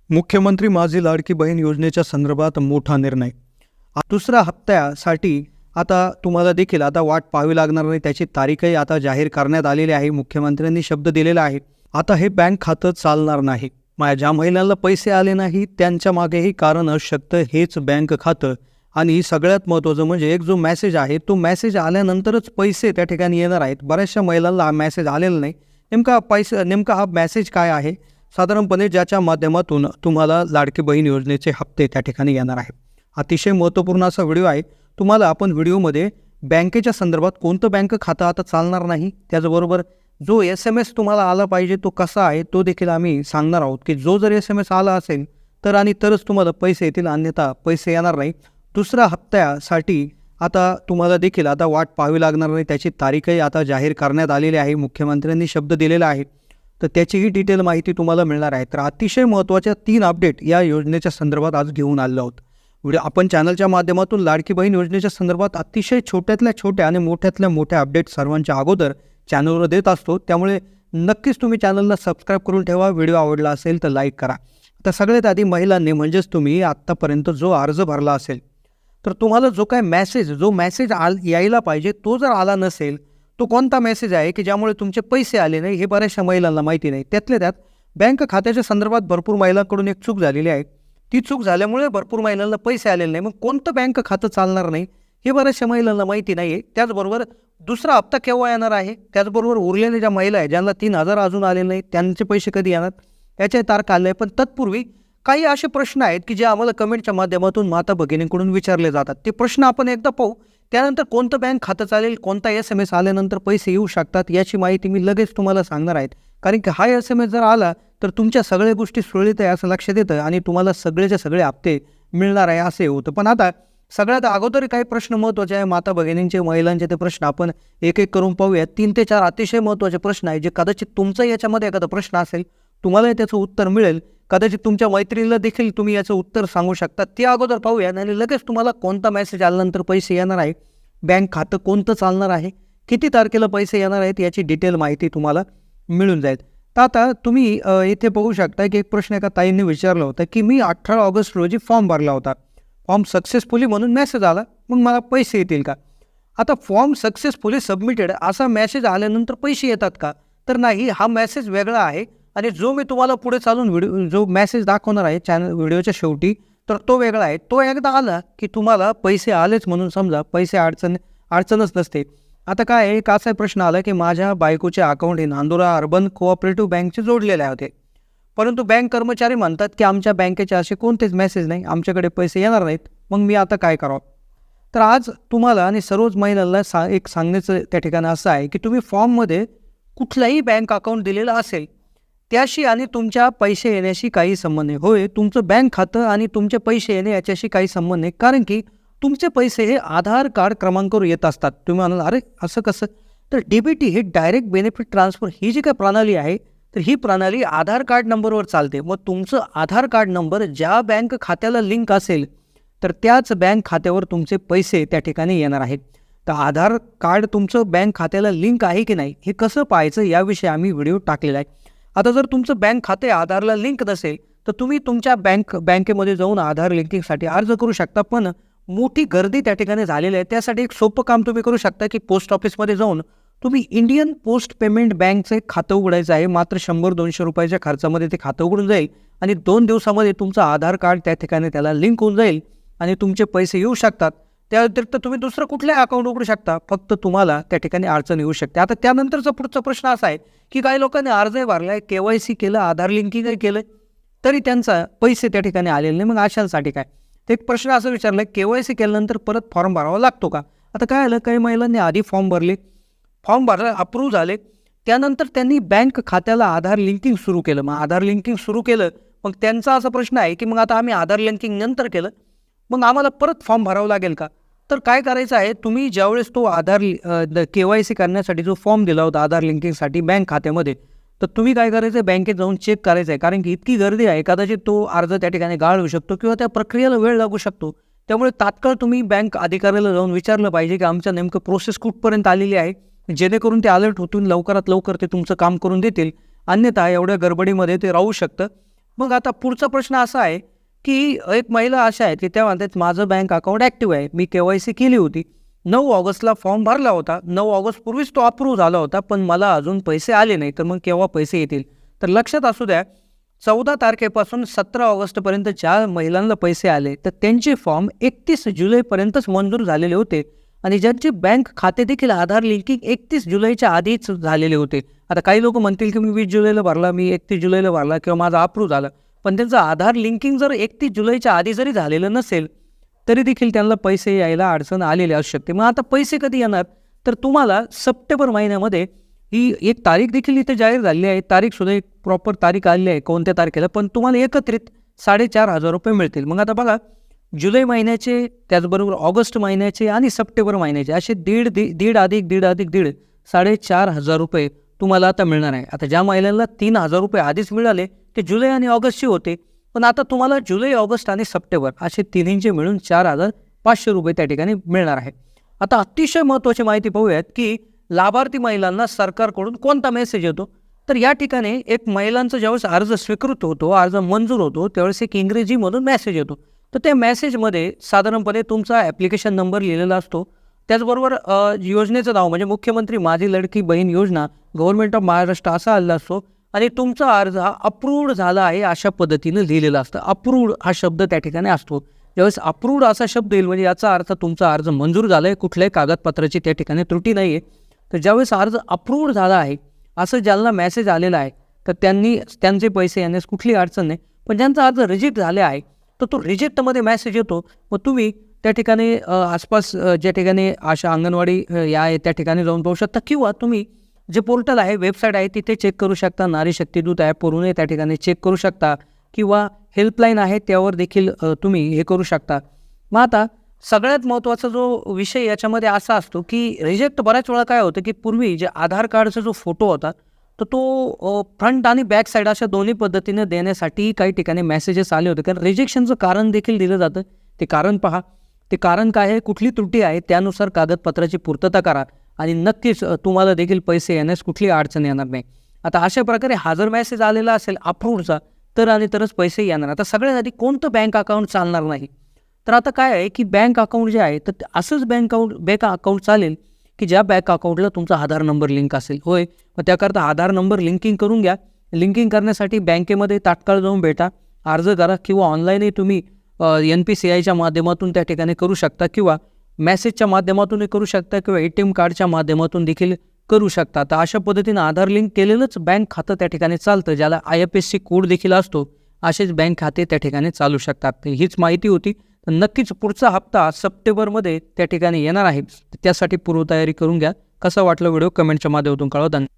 मुख्यमंत्री माझी लाडकी बहीण योजनेच्या संदर्भात मोठा निर्णय. दुसऱ्या हप्त्यासाठी आता तुम्हाला देखील आता वाट पाहावी लागणार नाही. त्याची तारीखही आता जाहीर करण्यात आलेली आहे. मुख्यमंत्र्यांनी शब्द दिलेला आहे. आता हे बँक खातं चालणार नाही. ज्या महिलांना पैसे आले नाही त्यांच्या मागेही कारण असू शकतं हेच बँक खातं. आणि सगळ्यात महत्त्वाचं म्हणजे एक जो मेसेज आहे तो मेसेज आल्यानंतरच पैसे त्या ठिकाणी येणार आहेत. बऱ्याचशा महिलांना हा मेसेज आलेला नाही. नेमका हा मेसेज काय आहे साधारणपणे ज्याच्या माध्यमातून तुम्हाला लाडकी बहीण योजनेचे हप्ते त्या ठिकाणी येणार आहे. अतिशय महत्त्वपूर्ण असा व्हिडिओ आहे. तुम्हाला आपण व्हिडिओमध्ये बँकेच्या संदर्भात कोणतं बँक खातं आता चालणार नाही, त्याचबरोबर जो SMS तुम्हाला आला पाहिजे तो कसा आहे तो देखील आम्ही सांगणार आहोत की जो जर SMS आला असेल तरच तुम्हाला पैसे येतील, अन्यथा पैसे येणार नाही. दुसऱ्या हप्त्यासाठी आता तुम्हाला देखील आता वाट पाहावी लागणार नाही. त्याची तारीखही आता जाहीर करण्यात आलेली आहे. मुख्यमंत्र्यांनी शब्द दिलेला आहे. तर त्याचीही डिटेल माहिती तुम्हाला मिळणार आहे. तर अतिशय महत्त्वाच्या 3 अपडेट या योजनेच्या संदर्भात आज घेऊन आलो आहोत. आपण चॅनलच्या माध्यमातून लाडकी बहीण योजनेच्या संदर्भात अतिशय छोट्यातल्या छोट्या आणि मोठ्यातल्या मोठ्या अपडेट सर्वांच्या अगोदर चॅनलवर देत असतो. त्यामुळे नक्कीच तुम्ही चॅनलला सबस्क्राईब करून ठेवा. व्हिडिओ आवडला असेल तर लाईक करा. आता सगळ्यात आधी महिलांनी म्हणजेच तुम्ही आत्तापर्यंत जो अर्ज भरला असेल तर तुम्हाला जो मेसेज यायला पाहिजे तो जर आला नसेल तो कोणता मेसेज आहे की ज्यामुळे तुमचे पैसे आले नाही हे बऱ्याचशा महिलांना माहिती नाही. त्यातल्या त्यात बँक खात्याच्या संदर्भात भरपूर महिलांकडून एक चूक झालेली आहे. ती चूक झाल्यामुळे भरपूर महिलांना पैसे आलेले नाही. मग कोणतं बँक खातं चालणार नाही हे बऱ्याचशा महिलांना माहिती नाही आहे. त्याचबरोबर दुसरा हप्ता केव्हा येणार आहे, त्याचबरोबर उरलेल्या ज्या महिला आहेत ज्यांना 3,000 अजून आले नाही त्यांचे पैसे कधी येणार याच्या तारखा आल्या आहे. पण तत्पूर्वी काही असे प्रश्न आहेत की जे आम्हाला कमेंटच्या माध्यमातून माता भगिनींकडून विचारले जातात. ते प्रश्न आपण एकदा पाहू. त्यानंतर कोणतं बँक खातं चालेल, कोणता SMS आल्यानंतर पैसे येऊ शकतात याची माहिती मी लगेच तुम्हाला सांगणार आहेत. कारण की हा SMS जर आला तर तुमच्या सगळ्या गोष्टी सुरळीत आहे असं लक्षात येतं आणि तुम्हाला सगळेचे सगळे हप्ते मिळणार आहे असे होतं. पण आता सगळ्यात अगोदर काही प्रश्न महत्त्वाचे आहे माता भगिनींचे, महिलांचे. ते प्रश्न आपण एक एक करून पाहूया. 3 ते 4 अतिशय महत्त्वाचे प्रश्न आहे जे कदाचित तुमचा याच्यामध्ये एखादा प्रश्न असेल तुम्हालाही त्याचं उत्तर मिळेल. कदाचित तुमच्या मैत्रिणीला देखील तुम्ही याचं उत्तर सांगू शकता. ते अगोदर पाहूया आणि लगेच तुम्हाला कोणता मेसेज आल्यानंतर पैसे येणार आहे, बँक खातं कोणतं चालणार आहे, किती तारखेला पैसे येणार आहेत याची डिटेल माहिती तुम्हाला मिळून जाईल. तर आता तुम्ही इथे बघू शकता की एक प्रश्न एका ताईंनी विचारला होता की मी 18 ऑगस्ट रोजी फॉर्म भरला होता. फॉर्म सक्सेसफुली म्हणून मेसेज आला, मग मला पैसे येतील का? आता फॉर्म सक्सेसफुली सबमिटेड असा मेसेज आल्यानंतर पैसे येतात का? तर नाही, हा मेसेज वेगळा आहे. आणि जो मी तुम्हाला पुढे चालून जो मेसेज दाखवणार आहे व्हिडिओच्या शेवटी तर तो वेगळा आहे. तो एकदा आला की तुम्हाला पैसे आलेच म्हणून समजा, पैसे अडचणच नसते. आता काय आहे, एक असा प्रश्न आला की माझ्या बायकोचे अकाउंट हे नांदुरा अर्बन कोऑपरेटिव्ह बँकचे जोडलेले होते, परंतु बँक कर्मचारी म्हणतात की आमच्या बँकेचे असे कोणतेच मेसेज नाही, आमच्याकडे पैसे येणार नाहीत. मग मी आता काय करावं? तर आज तुम्हाला आणि सर्वच महिलांना एक सांगण्याचं त्या ठिकाणी असं आहे की तुम्ही फॉर्ममध्ये कुठलाही बँक अकाउंट दिलेलं असेल त्याशी आणि तुमच्या पैसे येण्याशी काही संबंध नाही. होय, तुमचं बँक खातं आणि तुमचे पैसे येणे याच्याशी काही संबंध नाही. कारण की तुमचे पैसे हे आधार कार्ड क्रमांकावर येत असतात. तुम्ही म्हणाल अरे असं कसं? तर DBT हे डायरेक्ट बेनिफिट ट्रान्सफर ही जी काही प्रणाली आहे तर ही प्रणाली आधार कार्ड नंबरवर चालते. मग तुमचं आधार कार्ड नंबर ज्या बँक खात्याला लिंक असेल तर त्याच बँक खात्यावर तुमचे पैसे त्या ठिकाणी येणार आहेत. तर आधार कार्ड तुमचं बँक खात्याला लिंक आहे की नाही हे कसं पाहायचं याविषयी आम्ही व्हिडिओ टाकलेला आहे. आता जर तुमचं बँक खाते आधारला लिंक नसेल तर तुम्ही तुमच्या बँकेमध्ये जाऊन आधार लिंकिंगसाठी अर्ज करू शकता. पण मोठी गर्दी त्या ठिकाणी झालेली आहे. त्यासाठी एक सोपं काम तुम्ही करू शकता की पोस्ट ऑफिसमध्ये जाऊन तुम्ही इंडियन पोस्ट पेमेंट बँकचं एक खातं उघडायचं आहे. मात्र 100-200 रुपयाच्या खर्चामध्ये ते खातं उघडून जाईल आणि 2 दिवसामध्ये तुमचं आधार कार्ड त्या ठिकाणी त्याला लिंक होऊन जाईल आणि तुमचे पैसे येऊ शकतात. त्या व्यतिरिक्त तुम्ही दुसरं कुठलंही अकाउंट उघडू शकता, फक्त तुम्हाला त्या ठिकाणी अडचण येऊ शकते. आता त्यानंतरचा पुढचा प्रश्न असा आहे की काही लोकांनी अर्जही भरला आहे, KYC केलं, आधार लिंकिंगही केलं, तरी त्यांचा पैसे त्या ठिकाणी आलेले नाही. मग अशांसाठी काय? तर एक प्रश्न असं विचारला KYC केल्यानंतर परत फॉर्म भरावा लागतो का? आता काय आलं, काही महिलांनी आधी फॉर्म भरला, अप्रूव्ह झाले, त्यानंतर त्यांनी बँक खात्याला आधार लिंकिंग सुरू केलं. मग आधार लिंकिंग सुरू केलं, मग त्यांचा असा प्रश्न आहे की मग आता आम्ही आधार लिंकिंग नंतर केलं, मग आम्हाला परत फॉर्म भरावं लागेल का? तर काय करायचं आहे, तुम्ही ज्यावेळेस तो आधार KYC करण्यासाठी जो फॉर्म दिला होता आधार लिंकिंगसाठी बँक खात्यामध्ये, तर तुम्ही काय करायचं, बँकेत जाऊन चेक करायचं आहे. कारण की इतकी गर्दी आहे, कदाचित तो अर्ज त्या ठिकाणी गाळ होऊ शकतो किंवा त्या प्रक्रियेला वेळ लागू शकतो. त्यामुळे तात्काळ तुम्ही बँक अधिकाऱ्याला जाऊन विचारलं पाहिजे की आमचं नेमकं प्रोसेस कुठपर्यंत आलेली आहे, जेणेकरून ते अलर्ट होतून लवकरात लवकर ते तुमचं काम करून देतील. अन्यथा एवढ्या गडबडीमध्ये ते राहू शकतं. मग आता पुढचा प्रश्न असा आहे की एक महिला अशा आहेत की त्या म्हणतात माझं बँक अकाउंट ॲक्टिव्ह आहे, मी KYC केली होती, 9 ऑगस्टला फॉर्म भरला होता, 9 ऑगस्ट पूर्वीच तो अप्रूव्ह झाला होता, पण मला अजून पैसे आले नाही, तर मग केव्हा पैसे येतील? तर लक्षात असू द्या, 14 तारखेपासून 17 ऑगस्टपर्यंत ज्या महिलांना पैसे आले तर त्यांचे फॉर्म 31 जुलैपर्यंतच मंजूर झालेले होते आणि ज्यांचे बँक खाते देखील आधार लिंकिंग 31 जुलैच्या आधीच झालेले होते. आता काही लोक म्हणतील की मी 20 जुलैला भरला, मी 31 जुलैला भरला किंवा माझं अप्रूव्ह झालं, पण त्यांचं आधार लिंकिंग जर 31 जुलैच्या आधी जरी झालेलं नसेल तरी देखील त्यांना पैसे यायला अडचण आलेली असू शकते. मग आता पैसे कधी येणार? तर तुम्हाला सप्टेंबर महिन्यामध्ये ही एक तारीख देखील इथे जाहीर झालेली आहे, तारीखसुद्धा एक प्रॉपर तारीख आलेली आहे कोणत्या तारखेला, पण तुम्हाला एकत्रित 4,500 रुपये मिळतील. मग आता बघा, जुलै महिन्याचे, त्याचबरोबर ऑगस्ट महिन्याचे आणि सप्टेंबर महिन्याचे असे दीड अधिक 4,500 रुपये तुम्हाला आता मिळणार आहे. आता ज्या महिलांना 3,000 रुपये आधीच मिळाले ते जुलै आणि ऑगस्टचे होते, पण आता तुम्हाला जुलै, ऑगस्ट आणि सप्टेंबर असे तिन्हींचे मिळून 4,500 रुपये त्या ठिकाणी मिळणार आहे. आता अतिशय महत्त्वाची माहिती पाहूयात की लाभार्थी महिलांना सरकारकडून कोणता मेसेज येतो. तर या ठिकाणी एक महिलांचा ज्यावेळेस अर्ज स्वीकृत होतो, अर्ज मंजूर होतो, त्यावेळेस एक इंग्रजीमधून मेसेज येतो. तर त्या मेसेजमध्ये साधारणपणे तुमचा ॲप्लिकेशन नंबर लिहिलेला असतो, त्याचबरोबर योजनेचं नाव म्हणजे मुख्यमंत्री माझी लाडकी बहीण योजना, गव्हर्नमेंट ऑफ महाराष्ट्र असा आलेला असतो आणि तुमचा अर्ज हा अप्रूव्ड झाला आहे अशा पद्धतीनं लिहिलेला असतं. अप्रूव्ड हा शब्द त्या ठिकाणी असतो. ज्यावेळेस अप्रूव्ड असा शब्द येईल म्हणजे याचा अर्थ तुमचा अर्ज मंजूर झाला आहे, कुठल्याही कागदपत्राची त्या ठिकाणी त्रुटी नाही आहे. तर ज्यावेळेस अर्ज अप्रूव्ड झाला आहे असं ज्यांना मेसेज आलेला आहे तर त्यांचे पैसे येण्यास कुठली अडचण नाही. पण ज्यांचा अर्ज रिजेक्ट झाले आहे तर तो रिजेक्टमध्ये मेसेज येतो. मग तुम्ही त्या ठिकाणी आसपास ज्या ठिकाणी आशा अंगणवाडी या आहे त्या ठिकाणी जाऊन पाहू शकता, किंवा तुम्ही जे पोर्टल आहे, वेबसाईट आहे, तिथे चेक करू शकता. नारी शक्ती दूत ॲपवरूनही त्या ठिकाणी चेक करू शकता, किंवा हेल्पलाईन आहे त्यावर देखील तुम्ही हे करू शकता. मग आता सगळ्यात महत्त्वाचा जो विषय याच्यामध्ये असा असतो की रिजेक्ट बऱ्याच वेळा काय होतं की पूर्वी जे आधार कार्डचा जो फोटो होता तर तो फ्रंट आणि बॅक साईड अशा दोन्ही पद्धतीने देण्यासाठी काही ठिकाणी मेसेजेस आले होते, कारण रिजेक्शनचं कारण देखील दिलं जातं. ते कारण पहा, ते कारण काय आहे, कुठली त्रुटी आहे, त्यानुसार कागदपत्राची पूर्तता करा आणि नक्कीच तुम्हाला देखील पैसे येण्यास कुठली अडचण येणार नाही. आता अशा प्रकारे हा जर मेसेज आलेला असेल अप्रूव्डचा तर आणि तरच पैसे येणार. आता सगळ्यात आधी कोणतं बँक अकाउंट चालणार नाही? तर आता काय आहे की बँक अकाउंट जे आहे तर असंच बँक अकाउंट चालेल की ज्या बँक अकाउंटला तुमचा आधार नंबर लिंक असेल. होय, मग त्याकरता आधार नंबर लिंकिंग करून घ्या. लिंकिंग करण्यासाठी बँकेमध्ये तात्काळ जाऊन भेटा, अर्ज करा, किंवा ऑनलाईनही तुम्ही NPCIच्या माध्यमातून त्या ठिकाणी करू शकता, किंवा मेसेजच्या माध्यमातूनही करू शकता, किंवा ATM कार्डच्या माध्यमातून देखील करू शकता. तर अशा पद्धतीनं आधार लिंक केलेलंच बँक खातं त्या ठिकाणी चालतं, ज्याला IFSC कोड देखील असतो. असेच बँक खाते त्या ठिकाणी चालू शकतात. तर हीच माहिती होती. तर नक्कीच पुढचा हप्ता सप्टेंबरमध्ये त्या ठिकाणी येणार आहे, त्यासाठी पूर्वतयारी करून घ्या. कसा वाटला व्हिडिओ कमेंटच्या माध्यमातून कळवा.